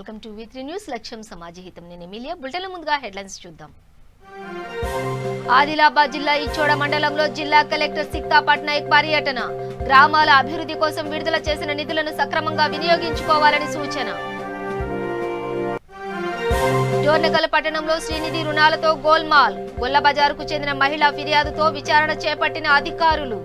Welcome to V3 news లక్ష్యం సమాజహితం. నేను Emilia. Bulletin ముందుగా హెడ్లైన్స్ చూద్దాం. ఆదిలాబాద్ జిల్లా ఇచ్చోడ మండలంలో జిల్లా కలెక్టర్ సిక్తా పట్నాయక్ పర్యటన. గ్రామాల అభివృద్ధి కోసం విడుదల చేసిన నిధులను సక్రమంగా వినియోగించుకోవాలని సూచన. డోర్నకల్ పట్టణంలో శ్రీనిధి రుణాలతో గోల్మాల్. గొల్ల బజారుకు చెందిన మహిళా ఫిర్యాదుతో విచారణ చేపట్టిన అధికారులు.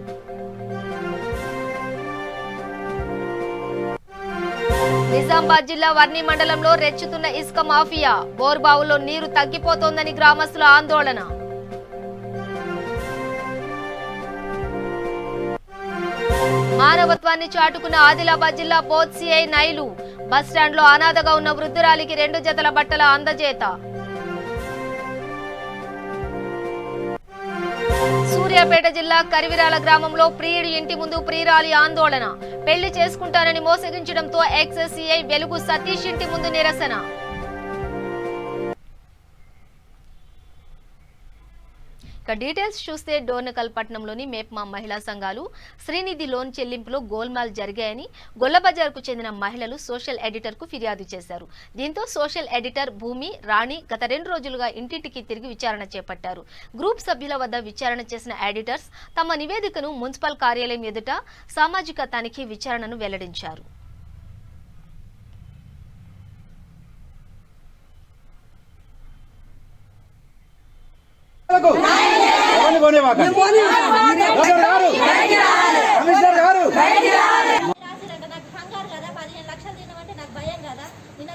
నిజామాబాద్ జిల్లా వర్ణి మండలంలో రెచ్చుతున్న ఇసుక మాఫియా. బోర్బావులో నీరు తగ్గిపోతోందని గ్రామస్తుల ఆందోళన. మానవత్వాన్ని చాటుకున్న ఆదిలాబాద్ జిల్లా పోర్ట్ సిఐ నైలు. బస్టాండ్ లో అనాథగా ఉన్న వృద్ధురాలికి 2 జతల బట్టల అందజేత. సూర్యాపేట జిల్లా కరివిరాల గ్రామంలో ప్రియుడి ఇంటి ముందు ప్రియురాలి ఆందోళన. పెళ్లి చేసుకుంటానని మోసగించడంతో ఎక్సైజ్ సిఐ వెలుగు సతీష్ ఇంటి ముందు నిరసన. ఇక డీటెయిల్స్ చూస్తే డోర్నకల్ పట్టణంలోని మేప్మా మహిళా సంఘాలు శ్రీనిధి లోన్ చెల్లింపులో గోల్మాల్ జరిగాయని గొల్లబజార్కు చెందిన మహిళలు సోషల్ ఎడిటర్ కు ఫిర్యాదు చేశారు. దీంతో సోషల్ ఎడిటర్ భూమి రాణి గత 2 రోజులుగా ఇంటింటికి తిరిగి విచారణ చేపట్టారు. గ్రూప్ సభ్యుల వద్ద విచారణ చేసిన ఎడిటర్స్ తమ నివేదికను మున్సిపల్ కార్యాలయం ఎదుట సామాజిక తనిఖీ విచారణను వెల్లడించారు.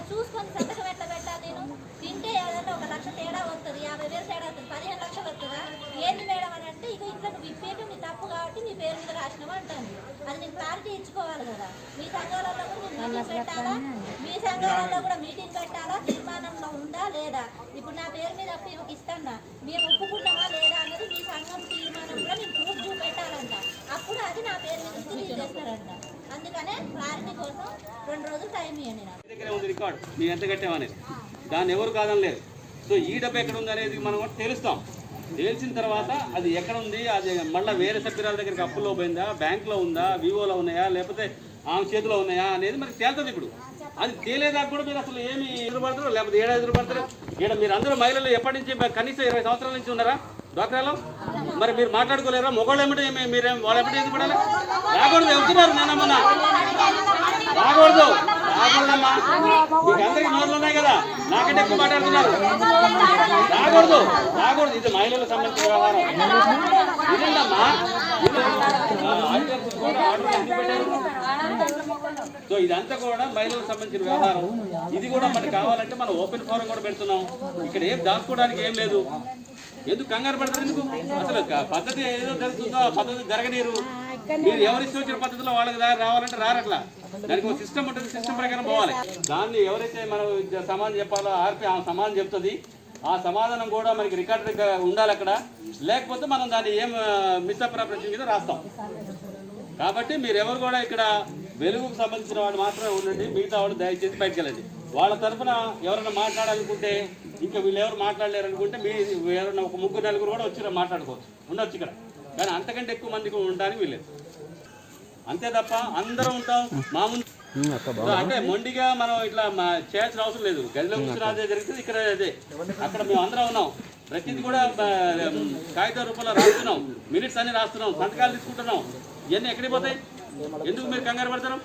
చూసుకొని సంతకం ఎట్లా పెట్టాలి? నేను తింటే ఏదన్నా 1 లక్ష తేడా వస్తుంది, 50,000 తేడా వస్తుంది, 15 లక్షలు వస్తుందా? ఏంది మేడం అని అంటే ఇక ఇంట్లో నువ్వు ఇప్పేయటం నీ తప్పు కాబట్టి నీ పేరు మీద రాసినావు అంటాను. అది నేను క్లారిటీ ఇచ్చుకోవాలి కదా. మీ సంఘాలలో కూడా మీటింగ్ పెట్టాలా? మీ సంఘాలలో కూడా మీటింగ్ పెట్టాలా? తీర్మానంలో ఉందా లేదా? ఇప్పుడు నా పేరు మీద అప్పు ఇస్తానా, మేము ఒప్పుకున్నామా లేదా అన్నది మీ సంఘం తీర్మానంలో నేను ప్రూఫ్ చూపెట్టాలంట. అప్పుడు అది నా పేరు మీద తీసేస్తారంట. అందుకనే క్లారిటీ కోసం 2 రోజులు టైం ఇవ్వండి. రికార్డు మీరు ఎంత కట్టామనేది దాన్ని ఎవరు కాదనలేరు. సో ఈ డబ్బు ఎక్కడ ఉంది అనేది మనం తెలుస్తాం. తెలిసిన తర్వాత అది ఎక్కడ ఉంది, అది మళ్ళీ వేరే సభ్యురాల దగ్గరికి అప్పుల్లో పోయిందా, బ్యాంకులో ఉందా, వివోలో ఉన్నాయా, లేకపోతే ఆమె చేతిలో ఉన్నాయా అనేది మనకి తేలుతుంది. ఇప్పుడు అది తేలేదాకా కూడా మీరు అసలు ఏమి ఎదురుపడతారు, లేకపోతే ఏడాది ఎదురుపడతారు. ఇక్కడ మీరు అందరూ మహిళలు ఎప్పటి నుంచి కనీసం 20 సంవత్సరాల నుంచి ఉన్నారా డ్వాక్రాలో? మరి మీరు మాట్లాడుకోలేరా? మొగోళ్ళు ఏమిటి మీరేం వాళ్ళు ఎప్పటి ఎందుకు పడాలి? రాకూడదు వెళ్తున్నారు. నేనమ్మా రాకూడదు రాకూడదమ్మా. మీకు అందరికీ నోర్లు ఉన్నాయి కదా, నాకంటే ఎక్కువ మాట్లాడుతున్నారు. రాకూడదు రాకూడదు. ఇది మహిళలకు సంబంధించిన వ్యవహారం. ఇదేంటమ్మా? సో ఇదంతా కూడా మహిళలకు సంబంధించిన వ్యవహారం. ఇది కూడా మనకి కావాలంటే మనం ఓపెన్ ఫోరం కూడా పెడుతున్నాం. ఇక్కడ ఏం దాచుకోవడానికి ఏం లేదు. ఎందుకు కంగారు పడతారు? ఎందుకు అసలు పద్ధతి ఏదో జరుగుతుందో ఆ పద్ధతి జరగనీరు. మీరు ఎవరిష్టం వచ్చిన పద్ధతిలో వాళ్ళకి రావాలంటే రారట్లా. దానికి ఒక సిస్టమ్ ఉంటుంది, సిస్టమ్ ప్రకారం పోవాలి. దాన్ని ఎవరైతే మనం సమాధానం చెప్పాలో ఆర్పి ఆ సమాధానం చెప్తుంది. ఆ సమాధానం కూడా మనకి రికార్డు ఉండాలి అక్కడ. లేకపోతే మనం దాన్ని ఏం మిస్అప్రాపరేషన్ కింద రాస్తాం. కాబట్టి మీరెవరు కూడా ఇక్కడ వెలుగుకు సంబంధించిన వాళ్ళు మాత్రమే ఉండండి. మిగతా వాళ్ళు దయచేసి బయటకు వెళ్ళండి. వాళ్ళ తరఫున ఎవరైనా మాట్లాడాలనుకుంటే, ఇంకా వీళ్ళు ఎవరు మాట్లాడలేరు అనుకుంటే మీ ఎవరైనా ఒక 3-4 కూడా వచ్చి మాట్లాడుకోవచ్చు, ఉండొచ్చు ఇక్కడ. కానీ అంతకంటే ఎక్కువ మందికి ఉండడానికి వీలేదు. అంతే తప్ప అందరం ఉంటాం మా ముందు అంటే మొండిగా మనం ఇట్లా చేయాల్సిన అవసరం లేదు. గదిలో కూర్చుని అదే జరుగుతుంది, ఇక్కడ అదే. అక్కడ మేము అందరం ఉన్నాం. ప్రతిదీ కూడా కాగితం రూపంలో రాస్తున్నాం, మినిట్స్ అన్ని రాస్తున్నాం, సంతకాలు తీసుకుంటున్నాం. ఇవన్నీ ఎక్కడికి పోతాయి? ఎందుకు మీరు కంగారు పడతారు?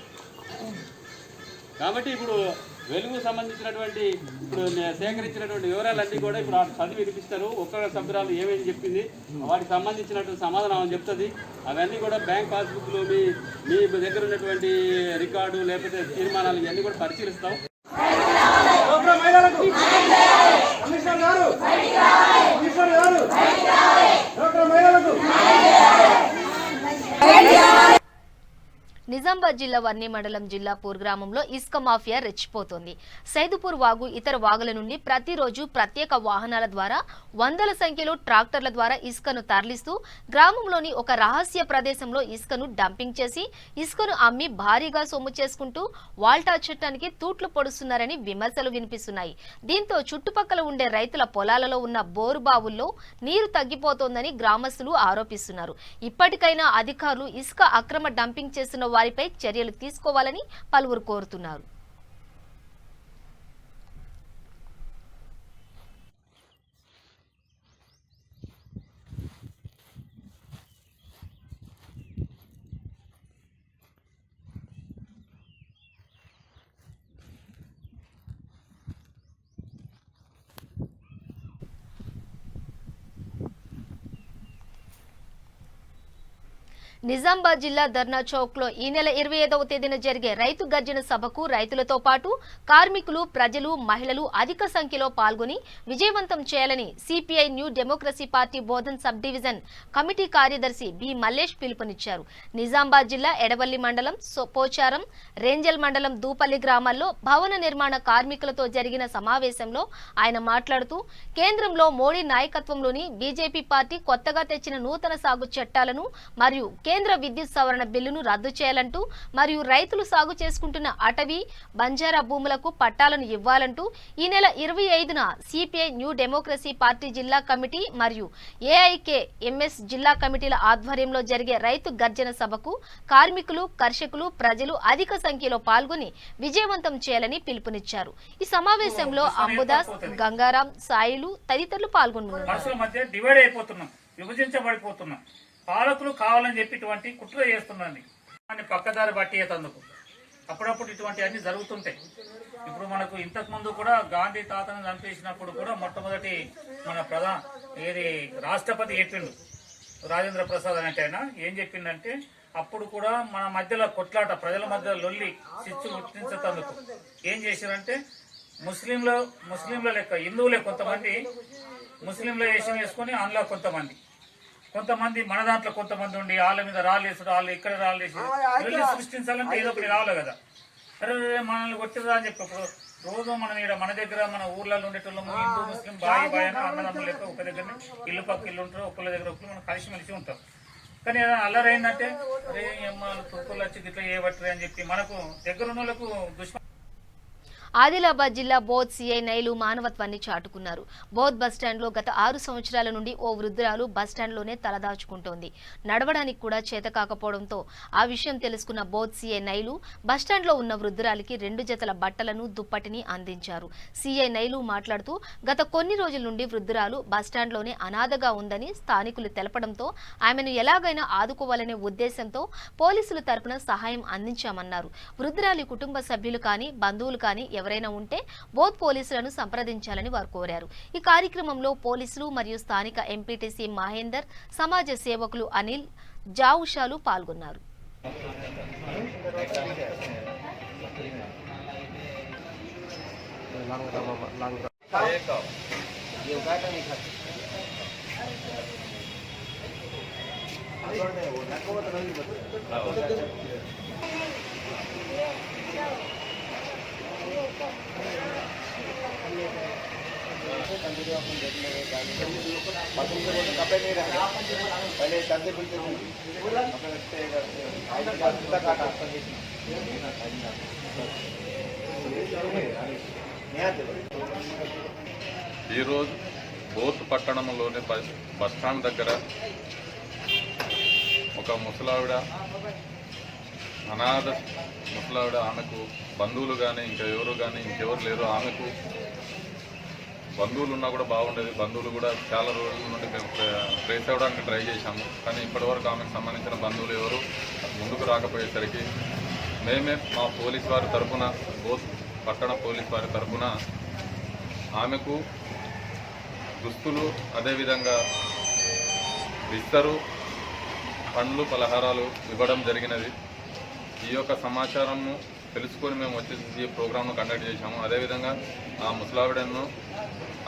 కాబట్టి ఇప్పుడు వెలుగు సంబంధించినటువంటి ఇప్పుడు సేకరించినటువంటి వివరాలన్నీ కూడా ఇప్పుడు చదివి వినిపిస్తారు. ఒక్కొక్క సభ్యురాలు ఏమేమి చెప్పింది, వాటికి సంబంధించినటువంటి సమాధానం అని చెప్తుంది. అవన్నీ కూడా బ్యాంక్ పాస్బుక్లు, మీ దగ్గర ఉన్నటువంటి రికార్డు లేకపోతే తీర్మానాలు ఇవన్నీ కూడా పరిశీలిస్తాం. నిజామాబాద్ జిల్లా వర్ణి మండలం జిల్లాపూర్ గ్రామంలో ఇసుక మాఫియా రెచ్చిపోతోంది. సైదుపూర్ వాగు ఇతర వాగుల నుండి ప్రతిరోజు ప్రత్యేక వాహనాల ద్వారా వందల సంఖ్యలో ట్రాక్టర్ల ద్వారా ఇసుకను తరలిస్తూ గ్రామంలోని ఒక రహస్య ప్రదేశంలో ఇసుకను డంపింగ్ చేసి ఇసుకను అమ్మి భారీగా సొమ్ము చేసుకుంటూ వాల్టా చట్టానికి తూట్లు పొడుస్తున్నారని విమర్శలు వినిపిస్తున్నాయి. దీంతో చుట్టుపక్కల ఉండే రైతుల పొలాలలో ఉన్న బోరు బావుల్లో నీరు తగ్గిపోతోందని గ్రామస్తులు ఆరోపిస్తున్నారు. ఇప్పటికైనా అధికారులు ఇసుక అక్రమ డంపింగ్ చేస్తున్న వారిపై చర్యలు తీసుకోవాలని పలువురు కోరుతున్నారు. నిజామాబాద్ జిల్లా ధర్నా చౌక్ లో ఈ నెల 25వ తేదీన జరిగే రైతు గర్జన సభకు రైతులతో పాటు కార్మికులు, ప్రజలు, మహిళలు అధిక సంఖ్యలో పాల్గొని విజయవంతం చేయాలని CPI new democracy party Bodhan sub division committee కార్యదర్శి బి మల్లేష్ పిలుపునిచ్చారు. నిజామాబాద్ జిల్లా ఎడవల్లి మండలం, పోచారం, రేంజల్ మండలం దూపల్లి గ్రామాల్లో భవన నిర్మాణ కార్మికులతో జరిగిన సమావేశంలో ఆయన మాట్లాడుతూ కేంద్రంలో మోడీ నాయకత్వంలోని బీజేపీ పార్టీ కొత్తగా తెచ్చిన నూతన సాగు చట్టాలను మరియు కేంద్ర విద్యుత్ సవరణ బిల్లును రద్దు చేయాలంటూ మరియు రైతులు సాగు చేసుకుంటున్న అటవీ, బంజారా భూములకు పట్టాలను ఇవ్వాలంటూ ఈ నెల 25న సిపిఐ న్యూ డెమోక్రసీ పార్టీ జిల్లా కమిటీ మరియు ఏఐకేఎంఎస్ జిల్లా కమిటీల ఆధ్వర్యంలో జరిగే రైతు గర్జన సభకు కార్మికులు, కర్షకులు, ప్రజలు అధిక సంఖ్యలో పాల్గొని విజయవంతం చేయాలని పిలుపునిచ్చారు. ఈ సమావేశంలో అంబుదాస్, గంగారాం, సాయిలు తదితరులు పాల్గొన్నారు. విభజించబడిపోతున్నాం. పాలకులు కావాలని చెప్పి ఇటువంటి కుట్ర చేస్తున్నారని పక్కదారి పట్టేతందుకు అప్పుడప్పుడు ఇటువంటి అన్ని జరుగుతుంటాయి. ఇప్పుడు మనకు ఇంతకు ముందు కూడా గాంధీ తాతను చంపేసినప్పుడు కూడా మొట్టమొదటి మన ఏది రాష్ట్రపతి చెప్పిండు, రాజేంద్ర ప్రసాద్ అంటే ఆయన ఏం చెప్పిండంటే అప్పుడు కూడా మన మధ్యలో కొట్లాట, ప్రజల మధ్య లొల్లి చిచ్చు ముట్టించేందుకు ఏం చేశారంటే ముస్లింల లెక్క హిందువులే కొంతమంది ముస్లింల వేషం వేసుకొని అందులో కొంతమంది మన దాంట్లో కొంతమంది ఉండి వాళ్ళ మీద రాళ్ళేసుడు, వాళ్ళు ఇక్కడ రాళ్ళేసి సృష్టించాలంటే ఏదో ఒకటి రావాలి కదా. అరే మనల్ని కొట్టిరా అని చెప్పి రోజు మనం ఇక్కడ మన దగ్గర మన ఊర్లలో ఉండేటోళ్ళము హిందూ ముస్లిం బాయి అని అన్నదమ్ములు లెక్క ఒక దగ్గర ఇల్లు పక్క ఇల్లు ఉంటారు, ఒకళ్ళ దగ్గర ఒకళ్ళు మనం కలిసిమెలిసి ఉంటాం. కానీ ఏదైనా అల్లరైందంటే అరే అమ్మాలు తుర్కులు వచ్చి ఇట్లా చేయబట్టరు అని చెప్పి మనకు దగ్గర ఉన్న వాళ్ళకు ఆదిలాబాద్ జిల్లా బోధ్ సిఐ నైలు మానవత్వాన్ని చాటుకున్నారు. బోధ్ బస్టాండ్లో గత 6 సంవత్సరాల నుండి ఓ వృద్ధురాలు బస్టాండ్లోనే తలదాచుకుంటోంది. నడవడానికి కూడా చేత కాకపోవడంతో ఆ విషయం తెలుసుకున్న బోధ్ సిఐ నైలు బస్టాండ్లో ఉన్న వృద్ధురాలికి 2 జతల బట్టలను, దుప్పటిని అందించారు. సిఐ నైలు మాట్లాడుతూ గత కొన్ని రోజుల నుండి వృద్ధురాలు బస్టాండ్లోనే అనాథగా ఉందని స్థానికులు తెలపడంతో ఆమెను ఎలాగైనా ఆదుకోవాలనే ఉద్దేశంతో పోలీసుల తరపున సహాయం అందించామన్నారు. వృద్ధురాలి కుటుంబ సభ్యులు కానీ, బంధువులు కానీ ఎవరైనా ఉంటే బోధ్ పోలీసులను సంప్రదించాలని వారు కోరారు. ఈ కార్యక్రమంలో పోలీసులు మరియు స్థానిక ఎంపీటీసీ మహేందర్, సమాజ సేవకులు అనిల్, జావుషాలు పాల్గొన్నారు. कपड़े नहीं रखे पहले दर्द बिल्कुल ఈరోజు బోత్ పట్టణంలోని బస్టాండ్ దగ్గర ఒక ముసలావిడ, అనాథ ముసలావిడ, ఆమెకు బంధువులు కానీ ఇంకెవరు లేరు. ఆమెకు బంధువులు ఉన్నా కూడా బాగుండేది. బంధువులు కూడా చాలా రోజుల నుండి మేము ట్రేస్ అవ్వడానికి ట్రై చేశాము. కానీ ఇప్పటివరకు ఆమెకు సంబంధించిన బంధువులు ఎవరు ముందుకు రాకపోయేసరికి మేమే మా పోలీస్ వారి తరఫున, బోత్ పట్టణ పోలీస్ వారి తరఫున ఆమెకు దుస్తులు, అదేవిధంగా విస్తరు, పండ్లు, పలహారాలు ఇవ్వడం జరిగినది. ఈ యొక్క సమాచారము తెలుసుకొని మేము వచ్చేసి ఈ ప్రోగ్రామ్ను కండక్ట్ చేశాము. అదేవిధంగా ఆ ముసలావిడను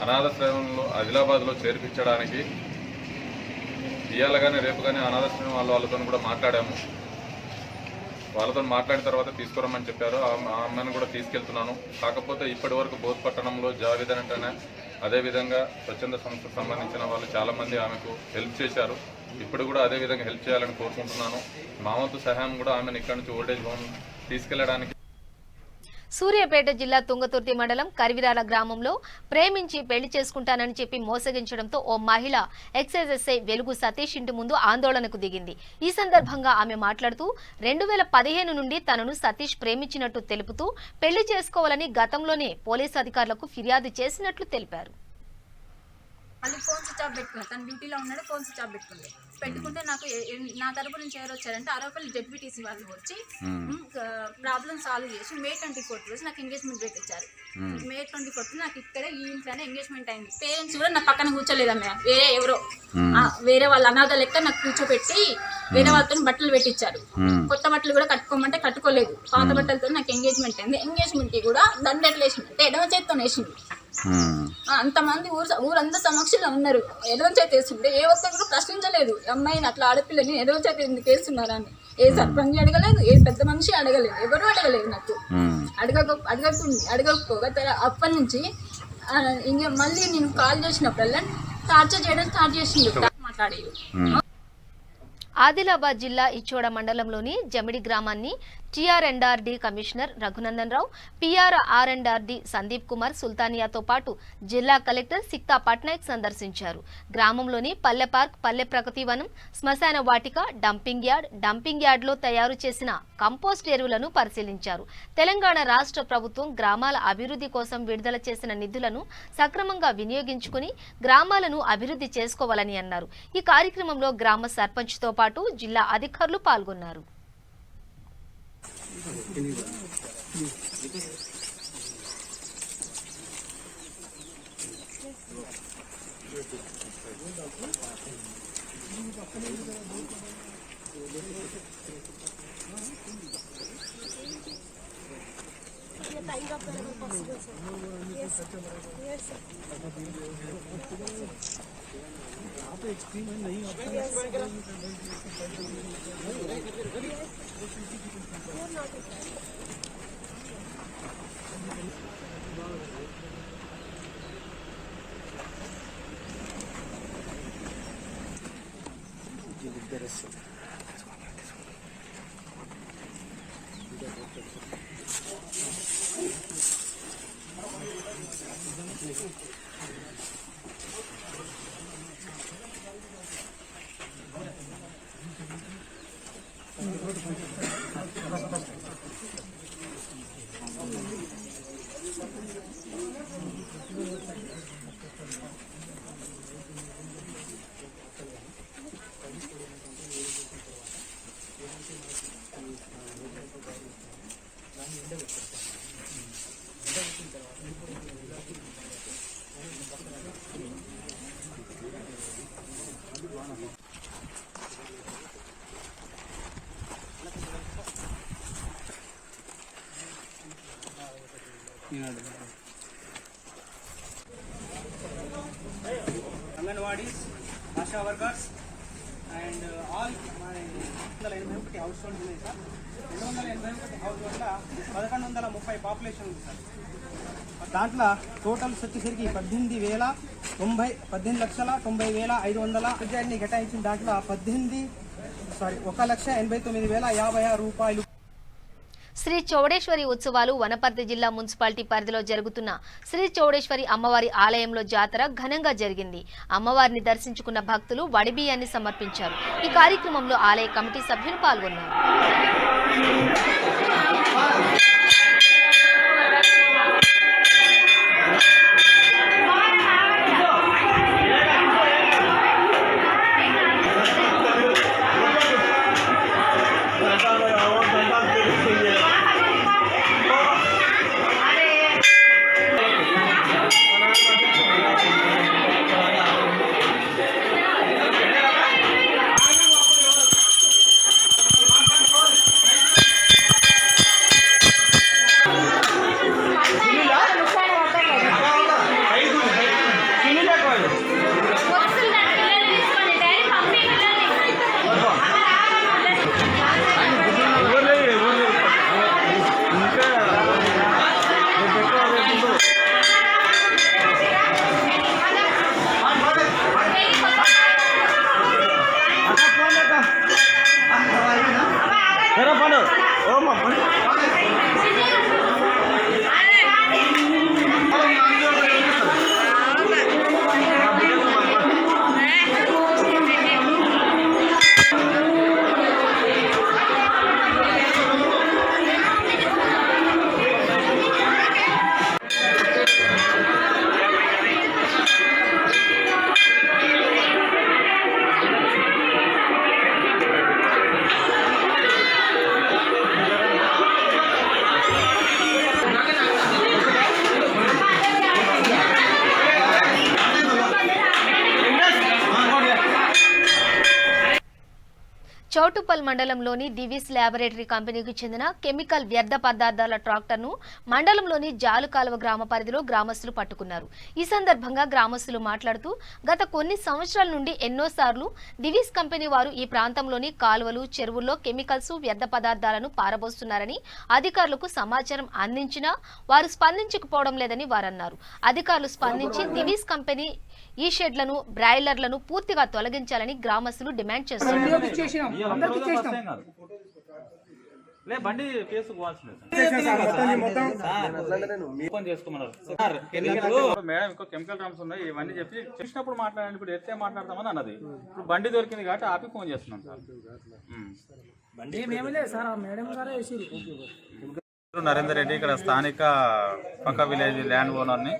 అనాథాశ్రయంలో ఆదిలాబాద్లో చేర్పించడానికి ఇవాళ కానీ రేపు కానీ అనాథాశ్రయం వాళ్ళతో కూడా మాట్లాడాము. వాళ్ళతో మాట్లాడిన తర్వాత తీసుకురమ్మని చెప్పారు. ఆమెను కూడా తీసుకెళ్తున్నాను. కాకపోతే ఇప్పటి వరకు బోధ్ పట్టణంలో జావేద్ అంటేనే, అదేవిధంగా స్వచ్ఛంద సంస్థకు సంబంధించిన వాళ్ళు చాలామంది ఆమెకు హెల్ప్ చేశారు. ఇప్పుడు కూడా అదేవిధంగా హెల్ప్ చేయాలని కోరుకుంటున్నాను. మా వంతు సహాయం కూడా ఆమెను ఇక్కడి నుంచి ఓల్డేజ్ హోమ్ తీసుకెళ్లడానికి. సూర్యాపేట జిల్లా తుంగతుర్తి మండలం కరివిరాల గ్రామంలో ప్రేమించి పెళ్లి చేసుకుంటానని చెప్పి మోసగించడంతో ఓ మహిళ ఎక్సైజ్ ఎస్ఐ వెలుగు సతీష్ ఇంటి ముందు ఆందోళనకు దిగింది. ఈ సందర్భంగా ఆమె మాట్లాడుతూ 2015 నుండి తనను సతీష్ ప్రేమించినట్టు తెలుపుతూ పెళ్లి చేసుకోవాలని గతంలోనే పోలీసు అధికారులకు ఫిర్యాదు చేసినట్లు తెలిపారు. ఆఫ్ పెట్టుకున్నాడు. తన డ్యూటీలో ఉన్నాడు, ఫోన్ స్విచ్ ఆఫ్ పెట్టుకుంటే నాకు నా తరపు నుంచి ఎవరు వచ్చారంటే ఆరోపణలు జెడ్పీటీసీ వాళ్ళు వచ్చి ప్రాబ్లమ్ సాల్వ్ చేసి May 24 రోజు నాకు ఎంగేజ్మెంట్ డేట్ ఇచ్చారు. May 24 నాకు ఇక్కడే ఈ ఇంట్లోనే ఎంగేజ్మెంట్ అయింది. పేరెంట్స్ కూడా నా పక్కన కూర్చోలేదమ్మా, ఎవరో వేరే వాళ్ళ అనాథ లెక్క నాకు కూర్చోబెట్టి వేరే వాళ్ళతో బట్టలు పెట్టించారు. కొత్త బట్టలు కూడా కట్టుకోమంటే కట్టుకోలేదు, పాత బట్టలతో నాకు ఎంగేజ్మెంట్ అయింది. ఎంగేజ్మెంట్ కూడా దండెట్లు వేసింది, అంటే ఎడమ చేతితో వేసింది. అంతమంది ఊరంతా సమక్షంలో ఉన్నారు, ఎడవ చేతి వేస్తుంటే ఏ ఒక్కరు కూడా ప్రశ్నించలేదు అమ్మాయిని, అట్లా ఆడపిల్లని ఎడవ చేతి ఎందుకు వేస్తున్నారని. ఏ సర్పంచ్ అడగలేదు, ఏ పెద్ద మనిషి అడగలేదు, ఎవరు అడగలేదు. నాకు అడగకపోగా అప్పటి నుంచి ఇంకా మళ్ళీ నేను కాల్ చేసినప్పుడల్లా టార్చర్ చేయడం స్టార్ట్ చేసిండు. మాట్లాడేది ఆదిలాబాద్ జిల్లా ఇచ్చోడ మండలంలోని జమిడి గ్రామాన్ని టీఆర్ఎండ్ఆర్డీ కమిషనర్ రఘునందన్ రావు, PRRNRD సందీప్ కుమార్ సుల్తానియాతో పాటు జిల్లా కలెక్టర్ సిక్తా పట్నాయక్ సందర్శించారు. గ్రామంలోని పల్లె పార్క్, పల్లె ప్రగతి వనం, శ్మశాన వాటిక, డంపింగ్ యార్డ్లో తయారు చేసిన కంపోస్ట్ ఎరువులను పరిశీలించారు. తెలంగాణ రాష్ట్ర ప్రభుత్వం గ్రామాల అభివృద్ధి కోసం విడుదల చేసిన నిధులను సక్రమంగా వినియోగించుకుని గ్రామాలను అభివృద్ధి చేసుకోవాలని అన్నారు. ఈ కార్యక్రమంలో గ్రామ సర్పంచ్తో పాటు జిల్లా అధికారులు పాల్గొన్నారు. Anganwadis, Asha workers and all my 281 house holds ఉన్నాయి సార్. 281 హౌస్ హోల్డ్ల 1130 పాపులేషన్ ఉంది సార్. దాంట్లో టోటల్స్ వచ్చేసరికి 18,90,500 బడ్జెట్ని కేటాయించిన దాంట్లో 1,89,056 రూపాయలు. శ్రీ చౌడేశ్వరి ఉత్సవాలు వనపర్తి జిల్లా మున్సిపాలిటీ పరిధిలో జరుగుతున్న శ్రీ చౌడేశ్వరి అమ్మవారి ఆలయంలో జాతర ఘనంగా జరిగింది. అమ్మవారిని దర్శించుకున్న భక్తులు వడిబియ్యాన్ని సమర్పించారు. ఈ కార్యక్రమంలో ఆలయ కమిటీ సభ్యులు పాల్గొన్నారు. చౌటుప్పల్ మండలంలోని దివిస్ ల్యాబొరేటరీ కంపెనీకి చెందిన కెమికల్ వ్యర్థ పదార్థాల ట్రాక్టర్ను మండలంలోని జాలుకాలువ గ్రామ పరిధిలో గ్రామస్తులు పట్టుకున్నారు. ఈ సందర్భంగా గ్రామస్తులు మాట్లాడుతూ గత కొన్ని సంవత్సరాల నుండి ఎన్నోసార్లు దివిస్ కంపెనీ వారు ఈ ప్రాంతంలోని కాలువలు, చెరువుల్లో కెమికల్స్, వ్యర్థ పదార్థాలను పారబోస్తున్నారని అధికారులకు సమాచారం అందించినా వారు స్పందించకపోవడం లేదని వారన్నారు. అధికారులు స్పందించి దివిస్ కంపెనీ ఈ షెడ్లను, బ్రాయిలర్లను పూర్తిగా తొలగించాలని గ్రామస్తులు డిమాండ్ చేస్తున్నారు. బండి మేడం ఇంకో కెమికల్ డ్రమ్స్ ఉన్నాయి ఇవన్నీ చెప్పి చూసినప్పుడు మాట్లాడండి. ఇప్పుడు ఎత్తే మాట్లాడతామని అన్నది. ఇప్పుడు బండి దొరికింది కాబట్టి ఆపి ఫోన్ చేస్తున్నాం సార్. నరేందర్ రెడ్డి ఇక్కడ స్థానిక పక్క విలేజ్ ల్యాండ్ ఓనర్ని.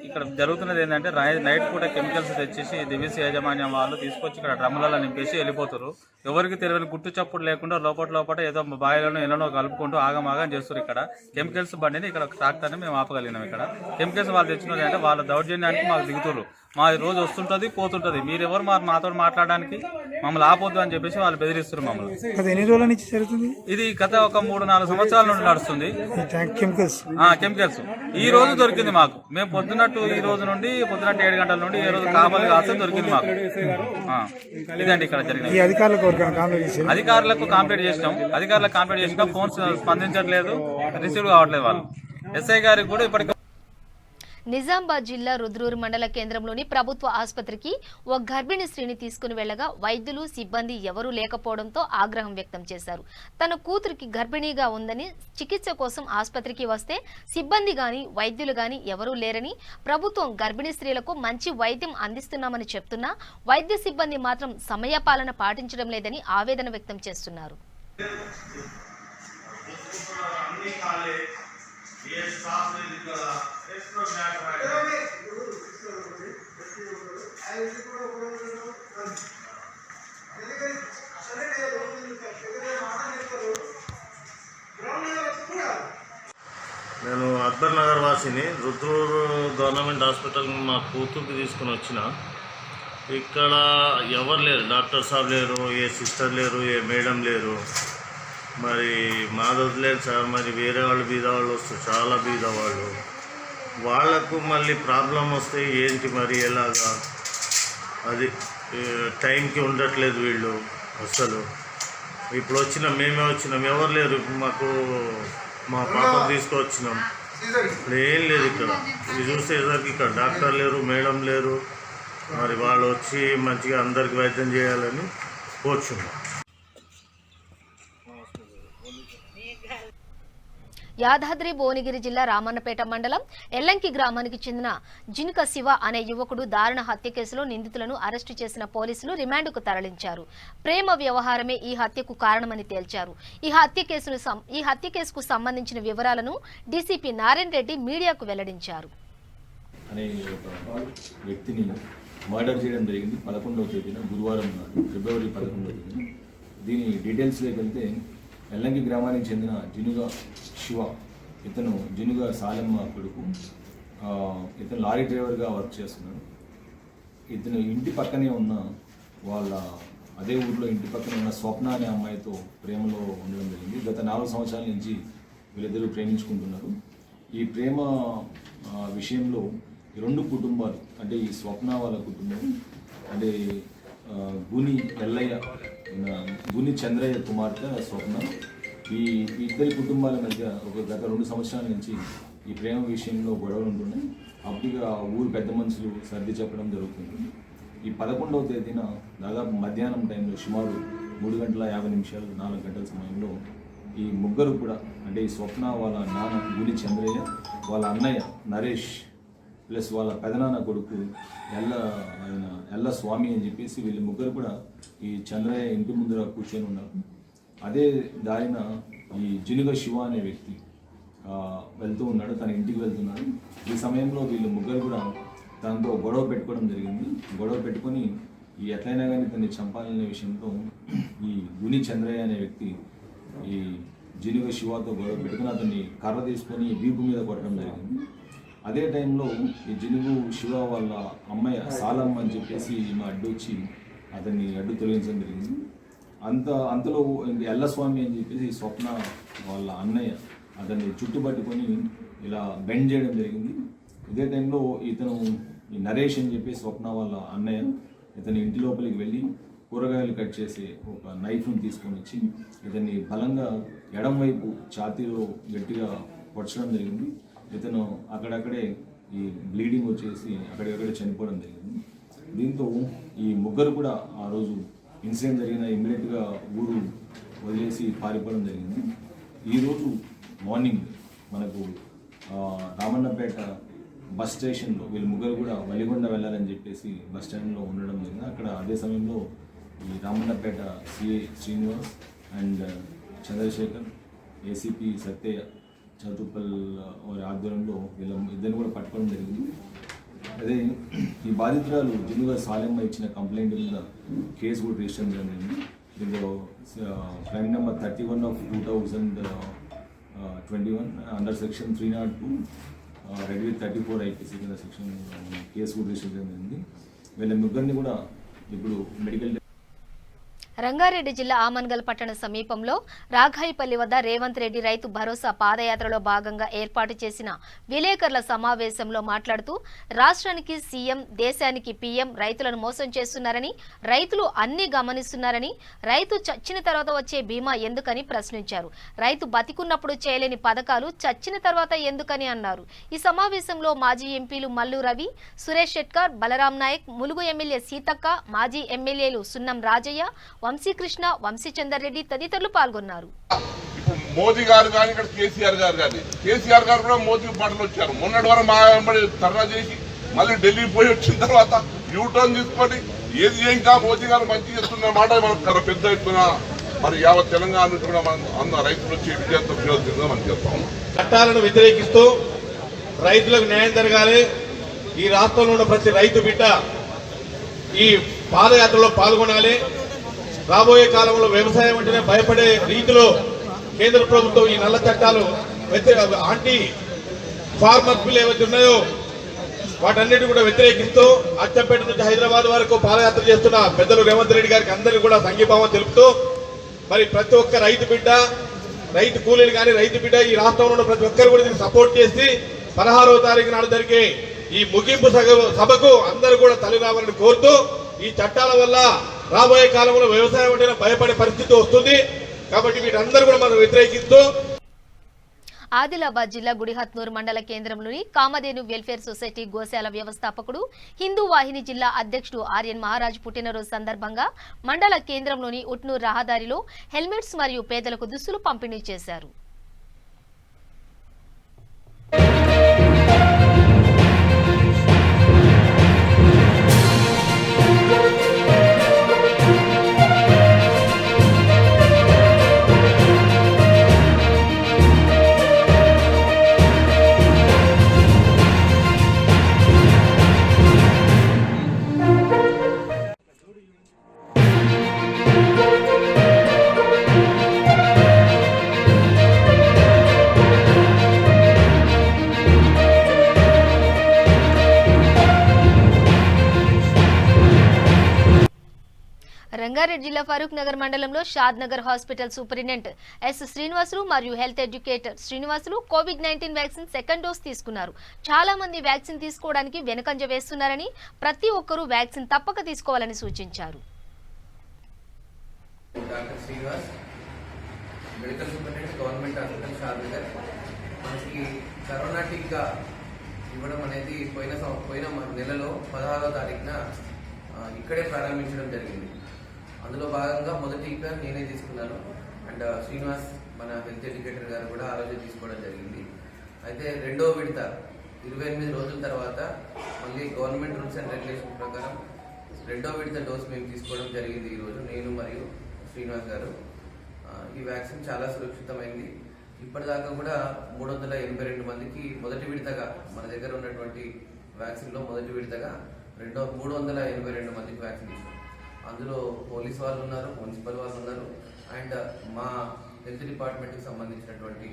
ఇక్కడ జరుగుతున్నది ఏంటంటే నైట్ పూట కెమికల్స్ తెచ్చేసి దివిసి యాజమాన్యం వాళ్ళు తీసుకొచ్చి ఇక్కడ డ్రమ్ములలో నింపేసి వెళ్ళిపోతారు. ఎవరికి తెలియని గుట్టు చప్పుడు లేకుండా లోపల ఏదో బాయిలను ఎన్నో కలుపుకుంటూ ఆగమాగం చేస్తారు. ఇక్కడ కెమికల్స్ బండిని ఇక్కడ ట్రాక్టర్ని మేము ఆపగలిగినాం. ఇక్కడ కెమికల్స్ వాళ్ళు తెచ్చినది అంటే వాళ్ళ దౌర్జన్యానికి మాకు దిగుతారు. మాది రోజు వస్తుంటుంది పోతుంటుంది. మీరెవరు మాతో మాట్లాడడానికి మమ్మల్ని ఆపొద్దు అని చెప్పేసి వాళ్ళు బెదిరిస్తారు మమ్మల్ని. ఎన్ని రోజుల నుంచి జరుగుతుంది ఇది గత ఒక 3-4 సంవత్సరాల నుండి నడుస్తుంది కెమికల్స్. ఈ రోజు దొరికింది మాకు. మేము ఈ రోజు నుండి పొద్దున 7 గంటల నుండి ఏ రోజు కావాలి కాల్సి దొరికింది మాకు. ఇదండి ఇక్కడ జరిగింది. అధికారులకు కంప్లైంట్ చేసినాం. ఫోన్ స్పందించట్లేదు, రిసీవ్ కావట్లేదు వాళ్ళు. ఎస్ఐ గారికి కూడా ఇప్పటికి. నిజామాబాద్ జిల్లా రుద్రూరు మండల కేంద్రంలోని ప్రభుత్వ ఆసుపత్రికి ఓ గర్భిణీ స్త్రీని తీసుకుని వెళ్లగా వైద్యులు, సిబ్బంది ఎవరూ లేకపోవడంతో ఆగ్రహం వ్యక్తం చేశారు. తన కూతురికి గర్భిణీగా ఉందని చికిత్స కోసం ఆసుపత్రికి వస్తే సిబ్బంది గాని, వైద్యులు గాని ఎవరూ లేరని, ప్రభుత్వం గర్భిణీ స్త్రీలకు మంచి వైద్యం అందిస్తున్నామని చెప్తున్నా వైద్య సిబ్బంది మాత్రం సమయపాలన పాటించడం లేదని ఆవేదన వ్యక్తం చేస్తున్నారు. నేను అక్బర్ నగర్ వాసిని. రుద్రూరు గవర్నమెంట్ హాస్పిటల్ మా కూతురికి తీసుకుని వచ్చిన. ఇక్కడ ఎవరు లేరు, డాక్టర్ సాబ్ లేరు, ఏ సిస్టర్ లేరు, ఏ మేడం లేరు. మరి మాది వదిలేదు సార్. మరి వేరే వాళ్ళు బీద వాళ్ళు వస్తారు, చాలా బీద వాళ్ళు. వాళ్లకు మళ్ళీ ప్రాబ్లం వస్తే ఏంటి మరి ఎలాగా? అది టైంకి ఉండట్లేదు వీళ్ళు అసలు. ఇప్పుడు మేమే వచ్చినాం, ఎవరు లేరు. మాకు మా పాపకు తీసుకొచ్చినాం. ఇప్పుడు ఏం లేదు ఇక్కడ. ఇది చూసేసరికి ఇక్కడ డాక్టర్ లేరు, మేడం లేరు. మరి వాళ్ళు వచ్చి మంచిగా అందరికి వైద్యం చేయాలని కోరుచున్నాం. యాదాద్రి భువనగిరి జిల్లా రామన్నపేట మండలం ఎల్లంకి గ్రామానికి చెందిన జినుక శివ అనే యువకుడు దారుణ హత్య కేసులో నిందితులను అరెస్టు చేసిన పోలీసులు రిమాండ్కు తరలించారు. ప్రేమ వ్యవహారమే ఈ హత్యకు కారణమని తేల్చారు. ఈ హత్య కేసుకు సంబంధించిన వివరాలను డీసీపీ నారాయణ రెడ్డి మీడియాకు వెల్లడించారు. మర్డర్ చేయడం జరిగింది 11వ తేదీన గురువారం నాడు, ఫిబ్రవరి 11వ తేదీన. దీని డీటెయిల్స్లోకి వెళ్తే ఎల్లంకి గ్రామానికి చెందిన జినుగ శివ, ఇతను జినుగ సాలమ్మ కొడుకు. ఇతను లారీ డ్రైవర్గా వర్క్ చేస్తున్నాడు. ఇతను ఇంటి పక్కనే ఉన్న అదే ఊర్లో ఇంటి పక్కనే ఉన్న స్వప్న అనే అమ్మాయితో ప్రేమలో ఉండడం జరిగింది. గత 4 సంవత్సరాల నుంచి వీళ్ళిద్దరూ ప్రేమించుకుంటున్నారు. ఈ ప్రేమ విషయంలో ఈ 2 కుటుంబాలు, అంటే ఈ స్వప్న వాళ్ళ కుటుంబం, అంటే గుని చంద్రయ్య కుమార్తె స్వప్న, ఈ ఇద్దరి కుటుంబాల మధ్య గత 2 సంవత్సరాల నుంచి ఈ ప్రేమ విషయంలో గొడవలు ఉంటున్నాయి. అప్పుడుగా ఊరు పెద్ద మనుషులు సర్ది చెప్పడం జరుగుతుంది. ఈ 11వ తేదీన దాదాపు మధ్యాహ్నం టైంలో సుమారు 3:50 4 గంటల సమయంలో ఈ ముగ్గురు కూడా, అంటే ఈ స్వప్న వాళ్ళ నాన్న గుని చంద్రయ్య, వాళ్ళ అన్నయ్య నరేష్ ప్లస్ వాళ్ళ పెదనాన్న కొడుకు ఎల్ల స్వామి అని చెప్పేసి వీళ్ళు ముగ్గురు కూడా ఈ చంద్రయ్య ఇంటి ముందర కూర్చొని ఉన్నారు. అదే దారిన ఈ జినుగ శివ అనే వ్యక్తి వెళ్తూ ఉన్నాడు, తన ఇంటికి వెళ్తున్నాడు. ఈ సమయంలో వీళ్ళు ముగ్గురు కూడా తనతో గొడవ పెట్టుకోవడం జరిగింది. గొడవ పెట్టుకొని ఎట్లయినా కానీ తనని చంపాలనే విషయంతో ఈ గుని చంద్రయ్య అనే వ్యక్తి ఈ జినుగ శివతో గొడవ పెట్టుకుని అతన్ని కర్ర తీసుకొని వీపు మీద కొట్టడం జరిగింది. అదే టైంలో ఈ జినుగు శివ వాళ్ళ అమ్మాయి సాలమ్మ అని చెప్పేసి ఈమె అడ్డు వచ్చి అతన్ని అడ్డు తొలగించడం జరిగింది. అంతలో ఎల్లస్వామి అని చెప్పేసి స్వప్న వాళ్ళ అన్నయ్య అతన్ని చుట్టుపట్టుకొని ఇలా బెండ్ చేయడం జరిగింది. ఇదే టైంలో ఇతను ఈ నరేష్ అని చెప్పి స్వప్న వాళ్ళ అన్నయ్య ఇతని ఇంటి లోపలికి వెళ్ళి కూరగాయలు కట్ చేసి ఒక నైఫ్ను తీసుకొని వచ్చి ఇతన్ని బలంగా ఎడం వైపు ఛాతీలో గట్టిగా పొడచడం జరిగింది. ఇతను అక్కడక్కడే ఈ బ్లీడింగ్ వచ్చేసి అక్కడక్కడే చనిపోవడం జరిగింది. దీంతో ఈ ముగ్గురు కూడా ఆ రోజు ఇన్సిడెంట్ జరిగిన ఇమ్మీడియట్గా ఊరు వదిలేసి పారిపోవడం జరిగింది. ఈరోజు మార్నింగ్ మనకు రామన్నపేట బస్ స్టేషన్లో వీళ్ళు ముగ్గురు కూడా వలిగొండ వెళ్ళాలని చెప్పేసి బస్ స్టాండ్లో ఉండడం జరిగింది. అక్కడ అదే సమయంలో ఈ Ramannapet CI Srinivas and Chandrashekar, ACP Satya Choutuppal వారి ఆధ్వర్యంలో వీళ్ళ ఇద్దరిని కూడా పట్టుకోవడం జరిగింది. అదే ఈ బాధితురాలు జిల్లుగా సాలెమ్మ ఇచ్చిన కంప్లైంట్ మీద కేసు కూడా రిజిస్టర్ చేయడం జరిగింది. దీంట్లో crime number 31 of 2021 under section 302 red with 34 IPC కింద సెక్షన్ కేసు కూడా రిజిస్టర్ చేయడం జరిగింది. వీళ్ళ ముగ్గురిని కూడా ఇప్పుడు మెడికల్ రంగారెడ్డి జిల్లా ఆమన్గల్ పట్టణ సమీపంలో రాఘాయిపల్లి వద్ద రేవంత్ రెడ్డి రైతు భరోసా పాదయాత్రలో భాగంగా ఏర్పాటు చేసిన విలేకరుల సమావేశంలో మాట్లాడుతూ రాష్ట్రానికి సీఎం, దేశానికి పీఎం రైతులను మోసం చేస్తున్నారని, రైతులు అన్ని గమనిస్తున్నారని, రైతు చచ్చిన తర్వాత వచ్చే బీమా ఎందుకని ప్రశ్నించారు. రైతు బతికున్నప్పుడు చేయలేని పథకాలు చచ్చిన తర్వాత ఎందుకని అన్నారు. ఈ సమావేశంలో మాజీ ఎంపీలు మల్లు రవి, సురేష్ షెట్కర్, బలరాం నాయక్, ములుగు ఎమ్మెల్యే సీతక్క, మాజీ ఎమ్మెల్యేలు సున్నం రాజయ్య, వంశీకృష్ణ, వంశీచందర్ రెడ్డి తదితరులు పాల్గొన్నారు. మోదీ గారు కానీ ఇక్కడ కేసీఆర్ గారు కానీ కేసీఆర్ గారు కూడా మోదీ పాటలు వచ్చారు. మొన్నటి వరకు మా ధర్నా చేసి మళ్ళీ ఢిల్లీ పోయి వచ్చిన తర్వాత యూటర్న్ తీసుకొని ఏది ఇంకా మోదీ గారు మంచి చేస్తున్న మాట మనకు పెద్ద ఎత్తున మరి యావత్ తెలంగాణ నుంచి కూడా మనం అన్న రైతులు వచ్చి విజయంతో ప్రయోజనంగా మనం చేస్తాం. చట్టాలను వ్యతిరేకిస్తూ రైతులకు న్యాయం జరగాలి. ఈ రాష్ట్రంలో ఉన్న ప్రతి రైతు బిడ్డ ఈ పాదయాత్రలో పాల్గొనాలి. రాబోయే కాలంలో వ్యవసాయం అంటేనే భయపడే రీతిలో కేంద్ర ప్రభుత్వం ఈ నల్ల చట్టాలు యాంటీ ఫార్మర్ బిల్ ఏవైతే ఉన్నాయో వాటన్నిటి కూడా వ్యతిరేకిస్తూ అచ్చంపేట నుంచి హైదరాబాద్ వరకు పాదయాత్ర చేస్తున్న పెద్దలు రేవంత్ రెడ్డి గారికి అందరికీ కూడా సంఘీభావం తెలుపుతూ మరి ప్రతి ఒక్క రైతు బిడ్డ, రైతు కూలీలు కానీ రైతు బిడ్డ ఈ రాష్ట్రంలో ఉన్న ప్రతి ఒక్కరు కూడా దీన్ని సపోర్ట్ చేసి 16వ తారీఖు నాడు జరిగే ఈ ముగింపు సభకు అందరూ కూడా తల్లి రావాలని కోరుతూ ఈ చట్టాల వల్ల రాబోయే కాలంలో వ్యవసాయం అంటే భయపడే పరిస్థితి వస్తుంది. కాబట్టి వీరందరూ కూడా మనం వ్యతిరేకిస్తూ ఆదిలాబాద్ జిల్లా గుడిహత్నూర్ మండల కేంద్రంలోని కామధేను వెల్ఫేర్ సొసైటీ గోశాల వ్యవస్థాపకుడు, హిందూ వాహిని జిల్లా అధ్యక్షుడు ఆర్యన్ మహారాజ్ పుట్టినరోజు సందర్భంగా మండల కేంద్రంలోని ఉట్నూర్ రహదారిలో హెల్మెట్స్ మరియు పేదలకు దుస్తులు పంపిణీ చేశారు. రంగారెడ్డి జిల్లా ఫరూక్ నగర్ మండలంలో Shad Nagar hospital superintendent S Srinivasulu మరియు హెల్త్ ఎడ్యుకేటర్ శ్రీనివాసులు కోవిడ్-19 వ్యాక్సిన్ సెకండ్ డోస్ తీసుకున్నారు. చాలా మంది వ్యాక్సిన్ తీసుకోవడానికి వెనుకంజ వేస్తున్నారని, ప్రతి ఒక్కరూ వ్యాక్సిన్ తప్పక తీసుకోవాలని సూచించారు. Doctor Srinivas, medical superintendent, government hospital Shad Nagar. మనకి కరోనా టీకా ఇవ్వడం అనేది పోయిన నెలలో 16వ తారీఖున ఇక్కడే ప్రారంభించడం జరిగింది. అందులో భాగంగా మొదటి టీకా నేనే తీసుకున్నాను అండ్ శ్రీనివాస్ మన హెల్త్ ఎడ్యుకేటర్ గారు కూడా ఆ రోజు తీసుకోవడం జరిగింది. అయితే రెండో విడత 28 రోజుల తర్వాత మళ్ళీ గవర్నమెంట్ రూల్స్ అండ్ రెగ్యులేషన్ ప్రకారం రెండో విడత డోస్ మేము తీసుకోవడం జరిగింది ఈరోజు, నేను మరియు శ్రీనివాస్ గారు. ఈ వ్యాక్సిన్ చాలా సురక్షితమైంది. ఇప్పటిదాకా కూడా 382 మందికి మొదటి విడతగా మన దగ్గర ఉన్నటువంటి వ్యాక్సిన్లో మొదటి విడతగా 382 మందికి వ్యాక్సిన్ ఇచ్చాం. అందులో పోలీస్ వాళ్ళు ఉన్నారు, మున్సిపల్ వాళ్ళు ఉన్నారు అండ్ మా హెల్త్ డిపార్ట్మెంట్కి సంబంధించినటువంటి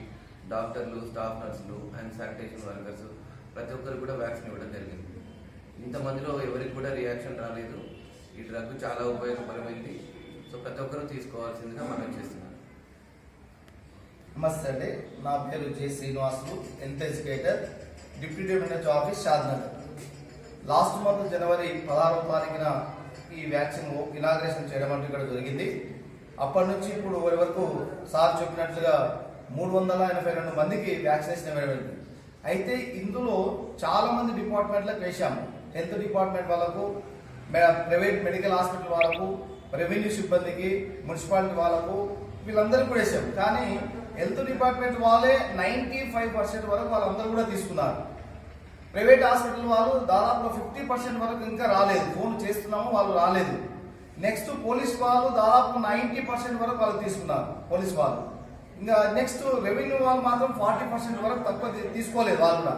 డాక్టర్లు, స్టాఫ్ నర్సులు అండ్ శానిటేషన్ వర్కర్స్ ప్రతి ఒక్కరు కూడా వ్యాక్సిన్ ఇవ్వడం జరిగింది. ఇంతమందిలో ఎవరికి కూడా రియాక్షన్ రాలేదు. ఈ డ్రగ్ చాలా ఉపయోగపరమైంది. సో ప్రతి ఒక్కరూ తీసుకోవాల్సిందిగా మనం చేస్తున్నాం. నమస్తే అండి, నా పేరు J Srinivasulu, health educator, deputy manager office, Shadnagar. Last month జనవరి 16వ తారీఖున ఈ వ్యాక్సిన్ ఇనాగ్రేషన్ చేయడం అంటే ఇక్కడ జరిగింది. అప్పటి నుంచి ఇప్పుడు వరకు సార్ చెప్పినట్లుగా 382 మందికి వ్యాక్సినేషన్ ఇవ్వడం. అయితే ఇందులో చాలా మంది డిపార్ట్మెంట్లకు వేశాము. హెల్త్ డిపార్ట్మెంట్ వాళ్ళకు, ప్రైవేట్ మెడికల్ హాస్పిటల్ వాళ్ళకు, రెవెన్యూ సిబ్బందికి, మున్సిపాలిటీ వాళ్ళకు, వీళ్ళందరికీ కూడా వేసాము. కానీ హెల్త్ డిపార్ట్మెంట్ వాళ్ళే 95% వరకు వాళ్ళందరూ కూడా తీసుకున్నారు. ప్రైవేట్ హాస్పిటల్ వాళ్ళు దాదాపుగా 50% వరకు ఇంకా రాలేదు. ఫోన్ చేస్తున్నాము, వాళ్ళు రాలేదు. నెక్స్ట్ పోలీస్ వాళ్ళు దాదాపు 90% వరకు వాళ్ళు తీసుకున్నారు, పోలీస్ వాళ్ళు. ఇంకా నెక్స్ట్ రెవెన్యూ వాళ్ళు మాత్రం 40% వరకు తక్కువ తీసుకోలేదు వాళ్ళు కూడా.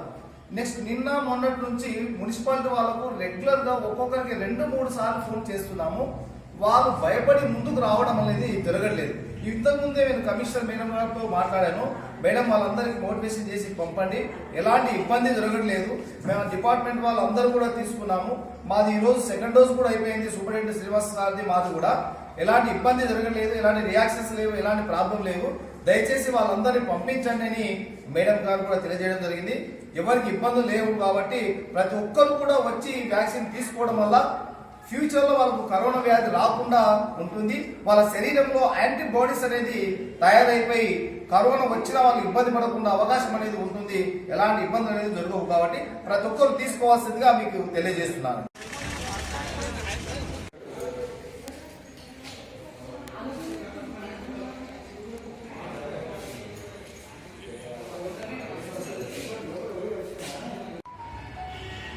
నెక్స్ట్ నిన్న మొన్నటి నుంచి మున్సిపాలిటీ వాళ్ళకు రెగ్యులర్గా ఒక్కొక్కరికి 2-3 సార్లు ఫోన్ చేస్తున్నాము. వాళ్ళు భయపడి ముందుకు రావడం అనేది జరగట్లేదు. ఇంతకుముందే నేను కమిషనర్ మేడం గారితో మాట్లాడాను. మేడం వాళ్ళందరికీ మోటివేషన్ చేసి పంపండి, ఎలాంటి ఇబ్బంది జరగట్లేదు. మేము డిపార్ట్మెంట్ వాళ్ళందరూ కూడా తీసుకున్నాము. మాది ఈరోజు సెకండ్ డోస్ కూడా అయిపోయింది. సూపరింటెండెంట్ శ్రీనివాస్ గారిది, మాది కూడా. ఎలాంటి ఇబ్బంది జరగట్లేదు, ఎలాంటి రియాక్షన్స్ లేవు, ఎలాంటి ప్రాబ్లం లేవు. దయచేసి వాళ్ళందరినీ పంపించండి అని మేడం గారు కూడా తెలియజేయడం జరిగింది. ఎవరికి ఇబ్బందులు లేవు కాబట్టి ప్రతి ఒక్కరు కూడా వచ్చి వ్యాక్సిన్ తీసుకోవడం వల్ల ఫ్యూచర్లో వాళ్ళకు కరోనా వ్యాధి రాకుండా ఉంటుంది. వాళ్ళ శరీరంలో యాంటీబాడీస్ అనేది తయారైపోయి కరోనా వచ్చినా వాళ్ళు ఇబ్బంది పడకుండా అవకాశం అనేది ఉంటుంది. ఎలాంటి ఇబ్బందులు అనేది జరగవు. కాబట్టి ప్రతి ఒక్కరు తీసుకోవాల్సిందిగా మీకు తెలియజేస్తున్నాను.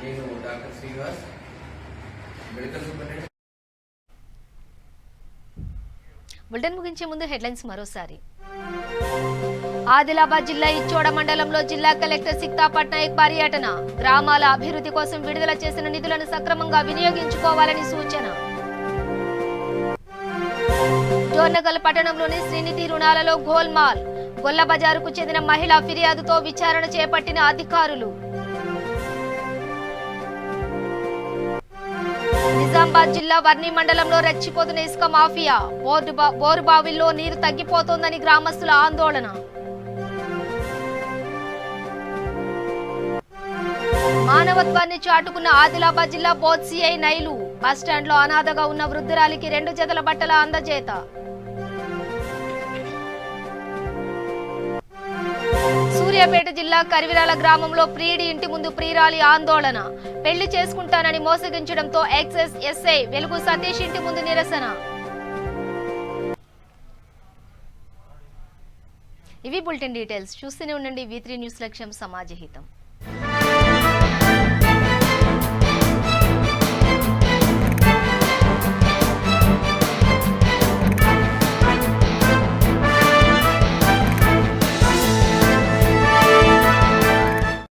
నేను doctor Srinivas, medical superintendent. Bulletin ముగించే ముందు హెడ్లైన్స్ మరోసారి. ఆదిలాబాద్ జిల్లా ఇచ్చోడ మండలంలో జిల్లా కలెక్టర్ సిక్తా పట్నాయక్ పర్యటన. గ్రామాల అభివృద్ధి కోసం విడుదల చేసిన నిధులను సక్రమంగా వినియోగించుకోవాలని సూచన. జోర్నగల్ పట్టణంలోని శ్రీనిధి రుణాలలో గోల్మాల్. గొల్ల బజారుకు చెందిన మహిళా ఫిర్యాదుతో విచారణ చేపట్టిన అధికారులు. నిజామాబాద్ జిల్లా వర్ని మండలంలో రెచ్చిపోతున్న ఇసుక మాఫియా. బోరుబావిల్లో నీరు తగ్గిపోతోందని గ్రామస్తుల ఆందోళన. మానవత్వాన్ని చాటుకున్న ఆదిలాబాద్ జిల్లా బోత్ సిఐ నైలు. బస్టాండ్లో అనాథగా ఉన్న వృద్ధురాలికి 2 జతల బట్టల అందజేత. సూర్యాపేట జిల్లా కరివిరాల గ్రామంలో ప్రియుడి ఇంటి ముందు ప్రియురాలి ఆందోళన. పెళ్లి చేసుకుంటానని మోసగించడంతో ఎక్సైజ్ ఎస్ఐ వెలుగు సతీష్ ఇంటి ముందు నిరసన. ఇవి బులెటిన్ డీటెయిల్స్. చూస్తూనే ఉండండి V3 న్యూస్, లక్ష్యం సమాజ హితం.